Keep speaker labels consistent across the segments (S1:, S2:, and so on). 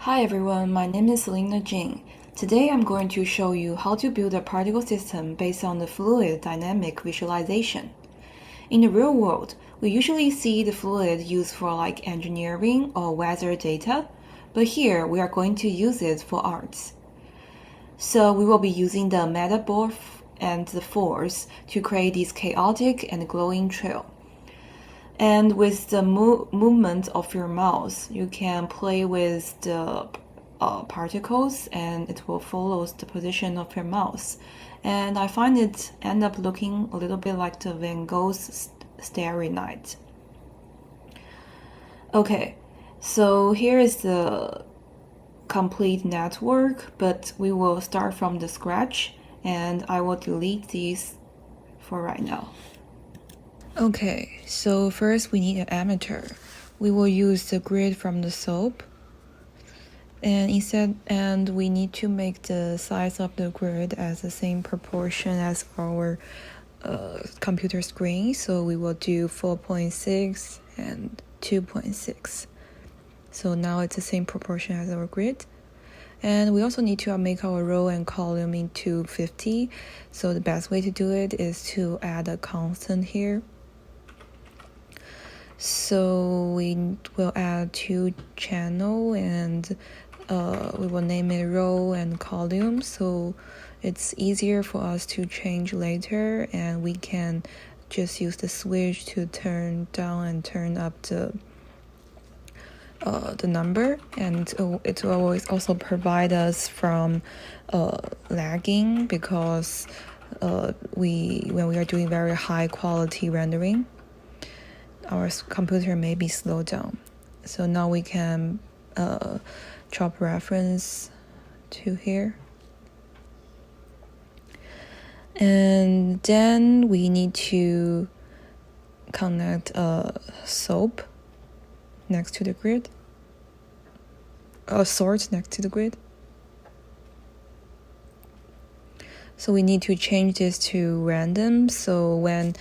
S1: Hi everyone, my name is Selina Jing. Today I'm going to show you how to build a particle system based on the fluid dynamic visualization. In the real world, we usually see the fluid used for like engineering or weather data, but here we are going to use it for arts. So we will be using the metaphor and the force to create this chaotic and glowing trail. And with the movement of your mouse, you can play with the particles and it will follow the position of your mouse. And I find it end up looking a little bit like the Van Gogh's Starry Night. Okay, so here is the complete network, but we will start from the scratch and I will delete these for right now. Okay, so first we need an emitter. We will use the grid from the soap. And we need to make the size of the grid as the same proportion as our computer screen. So we will do 4.6 and 2.6. So now it's the same proportion as our grid. And we also need to make our row and column into 50. So the best way to do it is to add a constant here. So we will add 2 channel and we will name it row and column, so it's easier for us to change later, and we can just use the switch to turn down and turn up the number, and it will always also provide us from lagging because when we are doing very high quality rendering, our computer may be slowed down. So now we can chop reference to here. And then we need to connect a soap next to the grid. A sort next to the grid. So we need to change this to random, so when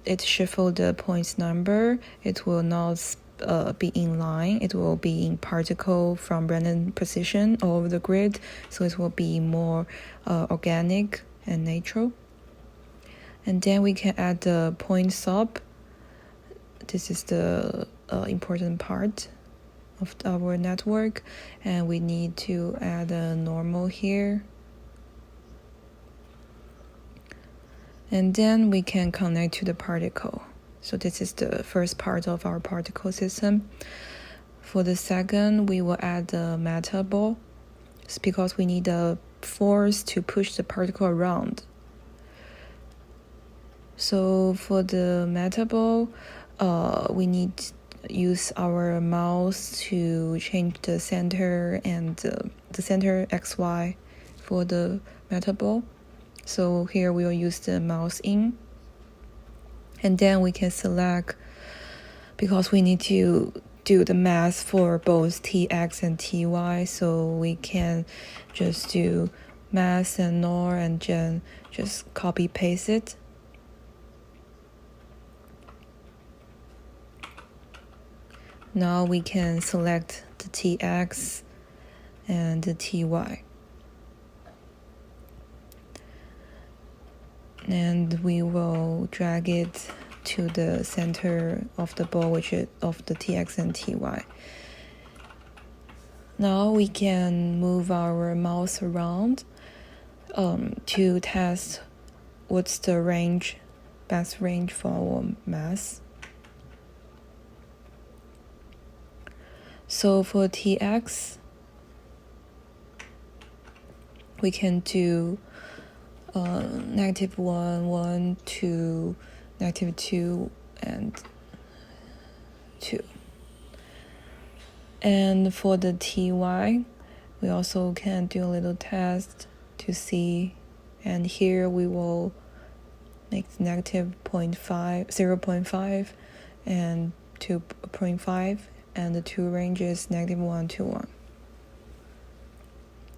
S1: it shuffle the points number, it will not be in line. It will be in particle from random position all over the grid, so it will be more organic and natural. And then we can add the point sub. This is the important part of our network, and we need to add a normal here. And then we can connect to the particle. So this is the first part of our particle system. For the second, we will add the meta ball. It's because we need a force to push the particle around. So for the meta ball, we need to use our mouse to change the center and the center XY for the meta ball. So here we will use the mouse in, and then we can select, because we need to do the math for both TX and TY, so we can just do math and NOR and then just copy paste it. Now we can select the TX and the TY. And we will drag it to the center of the ball, which is of the TX and TY. Now we can move our mouse around to test what's the best range for our mass. So for TX, we can do -1, 1, 2, -2, and 2. And for the TY, we also can do a little test to see, and here we will make -0.5 and 2.5, and the 2 ranges -1 to 1.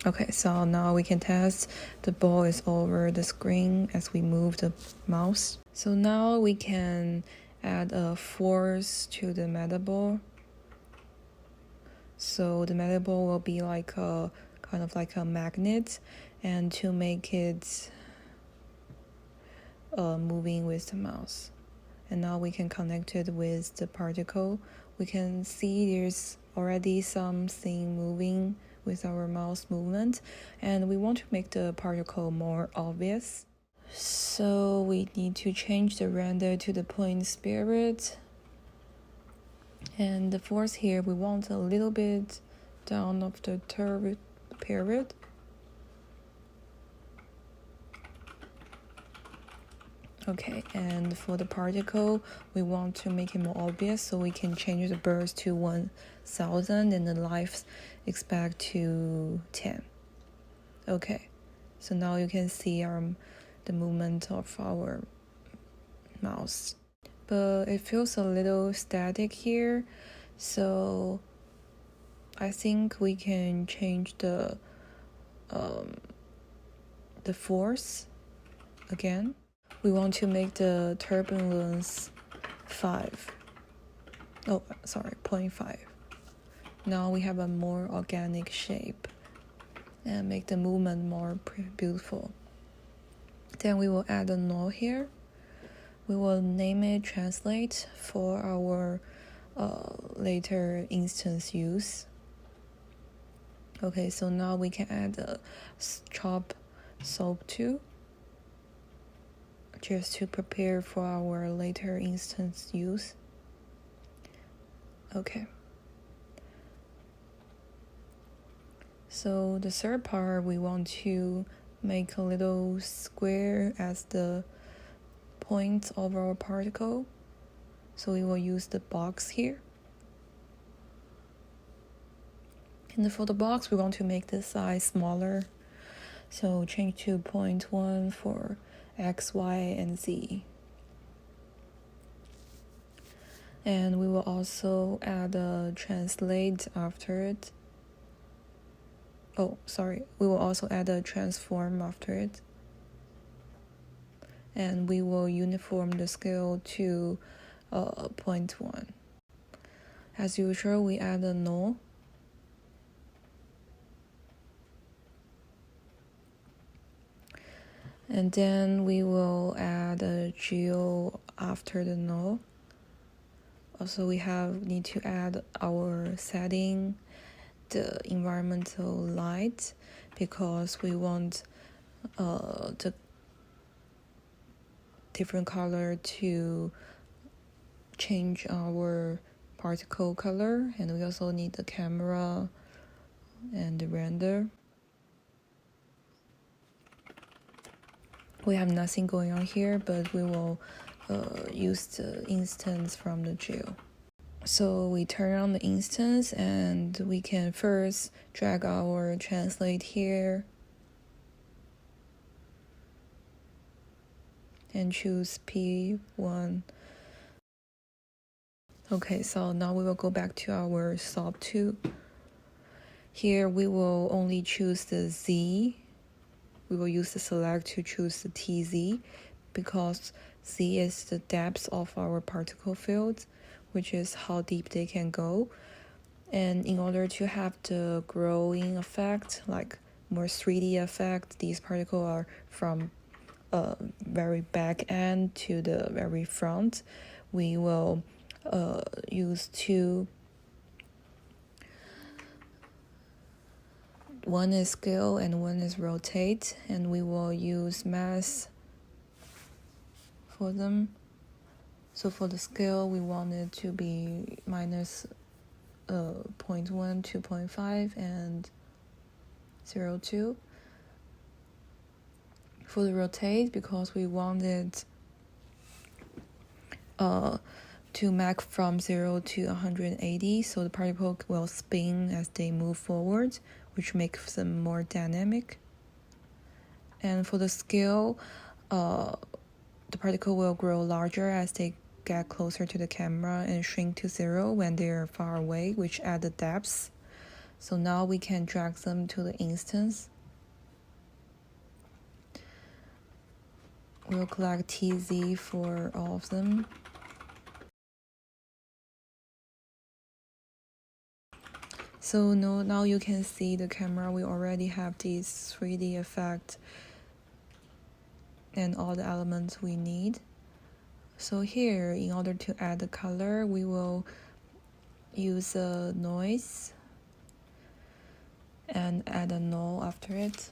S1: Okay, so now we can test the ball is over the screen as we move the mouse. So now we can add a force to the meta ball. So the metal ball will be like a kind of like a magnet, and to make it moving with the mouse. And now we can connect it with the particle. We can see there's already something moving with our mouse movement, and we want to make the particle more obvious. So we need to change the render to the point spirit. And the force here, we want a little bit down of the turbo period. Okay, and for the particle, we want to make it more obvious, so we can change the burst to 1000 and the life expect to 10. Okay, so now you can see the movement of our mouse. But it feels a little static here, so I think we can change the force again. We want to make the turbulence 5. Oh, sorry, 0.5. Now we have a more organic shape and make the movement more beautiful. Then we will add a null here. We will name it translate for our later instance use. Okay, so now we can add a chop soap too, just to prepare for our later instance use. Okay. So the third part, we want to make a little square as the point of our particle. So we will use the box here. And for the box, we want to make the size smaller. So change to 0.1 for X, Y, and Z. And we will also add a translate after it. Oh, sorry. We will also add a transform after it. And we will uniform the scale to 0.1. As usual, we add a null. And then we will add a geo after the null. Also, we need to add our setting, the environmental light, because we want the different color to change our particle color. And we also need the camera and the render. We have nothing going on here, but we will use the instance from the geo. So we turn on the instance, and we can first drag our translate here and choose P1. Okay, so now we will go back to our SOP 2. Here we will only choose the Z. We will use the select to choose the TZ, because Z is the depth of our particle fields, which is how deep they can go. And in order to have the growing effect, like more 3D effect, these particles are from very back end to the very front. We will use two. One is scale and one is rotate, and we will use mass for them. So for the scale, we want it to be minus 0.1, 2.5, and 0.2. For the rotate, because we want it to mach from 0 to 180, so the particle will spin as they move forward, which makes them more dynamic. And for the scale, the particle will grow larger as they get closer to the camera and shrink to 0 when they are far away, which add the depth. So now we can drag them to the instance. We'll collect TZ for all of them. So now you can see the camera. We already have this 3D effect and all the elements we need. So here, in order to add the color, we will use a noise and add a null after it.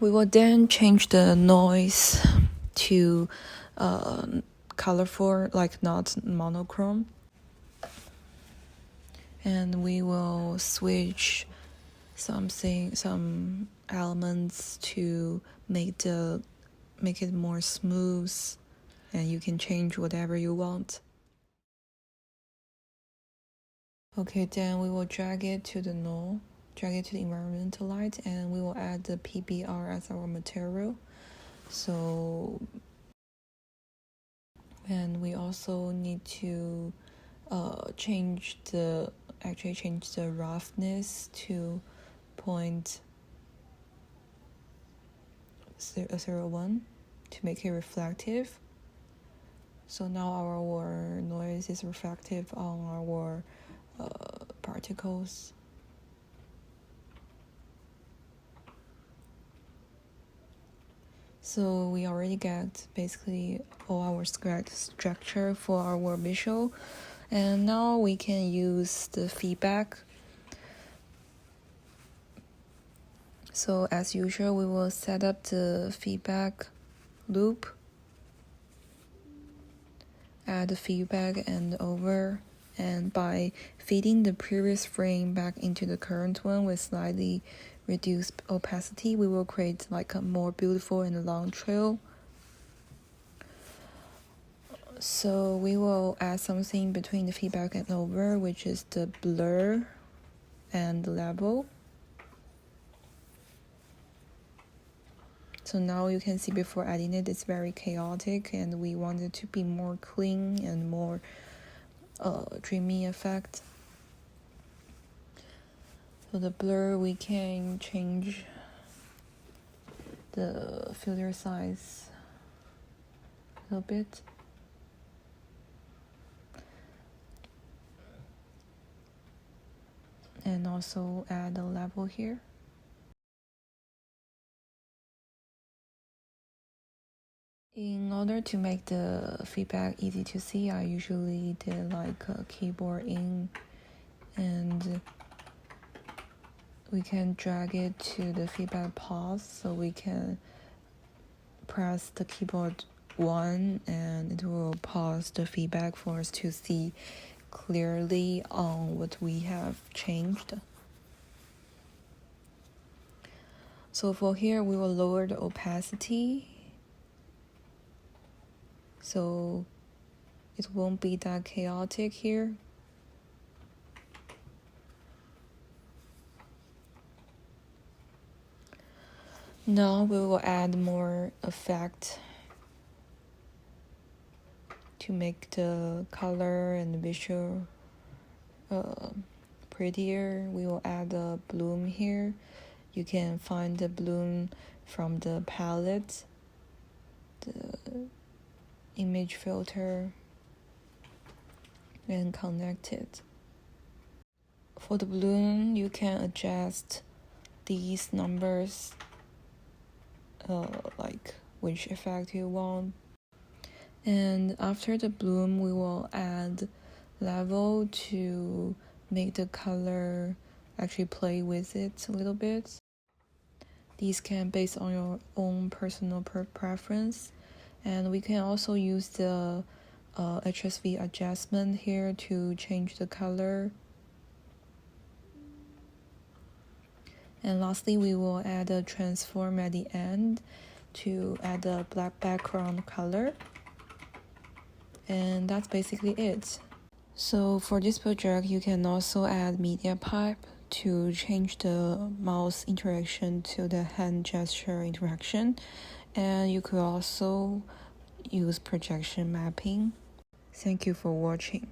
S1: We will then change the noise to colorful, like not monochrome. And we will switch some elements to make it more smooth, and you can change whatever you want. Okay, then we will drag it to the null, drag it to the environmental light, and we will add the PBR as our material. So, and we also need to change the roughness to 0.01 to make it reflective. So now our noise is reflective on our particles. So we already get basically all our structure for our visual, and now we can use the feedback. So as usual, we will set up the feedback loop, add the feedback and over, and by feeding the previous frame back into the current one with slightly reduced opacity, we will create like a more beautiful and long trail. So we will add something between the feedback and over, which is the blur and the level. So now you can see before adding it, it's very chaotic, and we want it to be more clean and more dreamy effect. So the blur, we can change the filter size a little bit. And also add a level here. In order to make the feedback easy to see, I usually did like a keyboard in, and we can drag it to the feedback pause, so we can press the keyboard 1 and it will pause the feedback for us to see clearly on what we have changed. So for here, we will lower the opacity, so it won't be that chaotic here. Now we will add more effect to make the color and the visual prettier. We will add a bloom here. You can find the bloom from the palette, the image filter, and connect it. For the bloom, you can adjust these numbers, like which effect you want. And after the bloom, we will add level to make the color actually play with it a little bit. These can based on your own personal preference, and we can also use the HSV adjustment here to change the color. And lastly, we will add a transform at the end to add a black background color. And that's basically it. So for this project, you can also add media pipe to change the mouse interaction to the hand gesture interaction. And you could also use projection mapping. Thank you for watching.